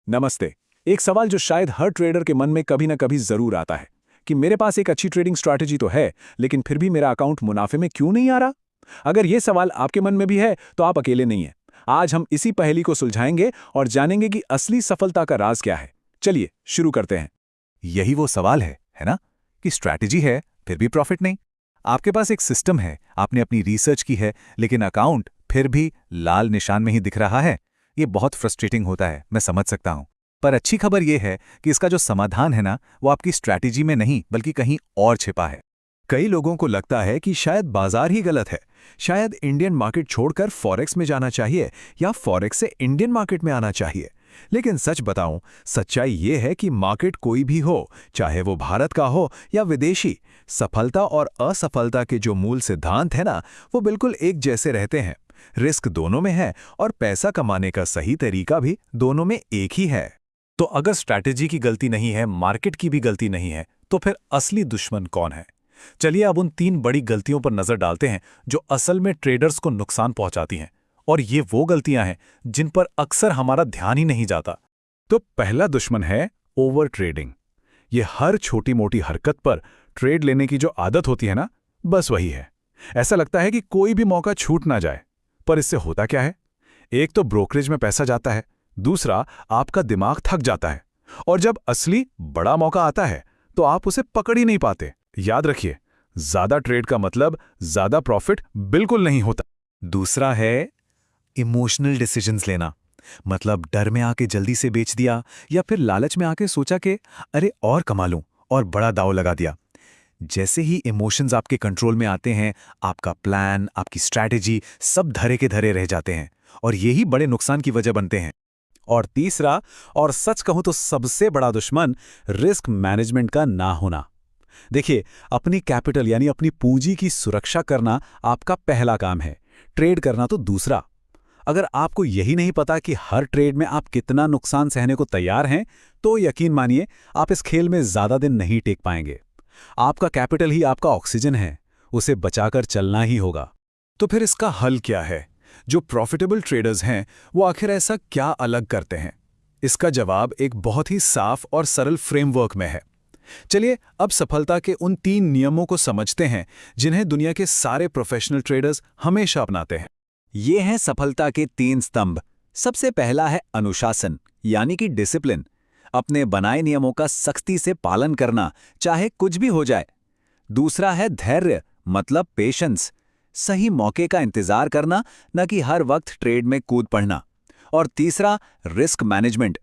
नमस्ते। एक सवाल जो शायद हर ट्रेडर के मन में कभी ना कभी जरूर आता है कि मेरे पास एक अच्छी ट्रेडिंग स्ट्रैटेजी तो है, लेकिन फिर भी मेरा अकाउंट मुनाफे में क्यों नहीं आ रहा। अगर ये सवाल आपके मन में भी है तो आप अकेले नहीं हैं। आज हम इसी पहेली को सुलझाएंगे और जानेंगे कि असली सफलता का राज क्या है। चलिए शुरू करते हैं। यही वो सवाल है ना? कि स्ट्रैटेजी है फिर भी प्रॉफिट नहीं। आपके पास एक सिस्टम है, आपने अपनी रिसर्च की है, लेकिन अकाउंट फिर भी लाल निशान में ही दिख रहा है। ये बहुत फ्रस्ट्रेटिंग होता है, मैं समझ सकता हूं। पर अच्छी खबर यह है कि इसका जो समाधान है ना, वो आपकी स्ट्रैटेजी में नहीं बल्कि कहीं और छिपा है। कई लोगों को लगता है कि शायद बाजार ही गलत है, शायद इंडियन मार्केट छोड़कर फॉरेक्स में जाना चाहिए या फॉरेक्स से इंडियन मार्केट में आना चाहिए। लेकिन सच बताऊं, सच्चाई ये है कि मार्केट कोई भी हो, चाहे वो भारत का हो या विदेशी, सफलता और असफलता के जो मूल सिद्धांत है ना, वो बिल्कुल एक जैसे रहते हैं। रिस्क दोनों में है और पैसा कमाने का सही तरीका भी दोनों में एक ही है। तो अगर स्ट्रैटेजी की गलती नहीं है, मार्केट की भी गलती नहीं है, तो फिर असली दुश्मन कौन है? चलिए अब उन 3 बड़ी गलतियों पर नजर डालते हैं जो असल में ट्रेडर्स को नुकसान पहुंचाती हैं। और ये वो गलतियां हैं जिन पर अक्सर हमारा ध्यान ही नहीं जाता। तो पहला दुश्मन है ओवर ट्रेडिंग। ये हर छोटी मोटी हरकत पर ट्रेड लेने की जो आदत होती है ना, बस वही है। ऐसा लगता है कि कोई भी मौका छूट ना जाए। पर इससे होता क्या है? एक तो ब्रोकरेज में पैसा जाता है, दूसरा आपका दिमाग थक जाता है, और जब असली बड़ा मौका आता है तो आप उसे पकड़ ही नहीं पाते। याद रखिए, ज्यादा ट्रेड का मतलब ज्यादा प्रॉफिट बिल्कुल नहीं होता। दूसरा है इमोशनल डिसीजंस लेना। मतलब डर में आके जल्दी से बेच दिया, या फिर लालच में आके सोचा कि अरे और कमा लूं, और बड़ा दांव लगा दिया। जैसे ही इमोशंस आपके कंट्रोल में आते हैं, आपका प्लान, आपकी स्ट्रैटेजी सब धरे के धरे रह जाते हैं, और यही बड़े नुकसान की वजह बनते हैं। और तीसरा, और सच कहूं तो सबसे बड़ा दुश्मन, रिस्क मैनेजमेंट का ना होना। देखिए, अपनी कैपिटल यानी अपनी पूंजी की सुरक्षा करना आपका पहला काम है, ट्रेड करना तो दूसरा। अगर आपको यही नहीं पता कि हर ट्रेड में आप कितना नुकसान सहने को तैयार हैं, तो यकीन मानिए आप इस खेल में ज्यादा दिन नहीं टेक पाएंगे। आपका कैपिटल ही आपका ऑक्सीजन है, उसे बचाकर चलना ही होगा। तो फिर इसका हल क्या है? जो प्रॉफिटेबल ट्रेडर्स हैं, वो आखिर ऐसा क्या अलग करते हैं? इसका जवाब एक बहुत ही साफ और सरल फ्रेमवर्क में है। चलिए अब सफलता के उन 3 नियमों को समझते हैं जिन्हें दुनिया के सारे प्रोफेशनल ट्रेडर्स हमेशा अपनाते हैं। ये हैं सफलता के 3 स्तंभ। सबसे पहला है अनुशासन, यानी कि डिसिप्लिन। अपने बनाए नियमों का सख्ती से पालन करना, चाहे कुछ भी हो जाए। दूसरा है धैर्य, मतलब पेशेंस। सही मौके का इंतजार करना, न कि हर वक्त ट्रेड में कूद पड़ना। और तीसरा रिस्क मैनेजमेंट,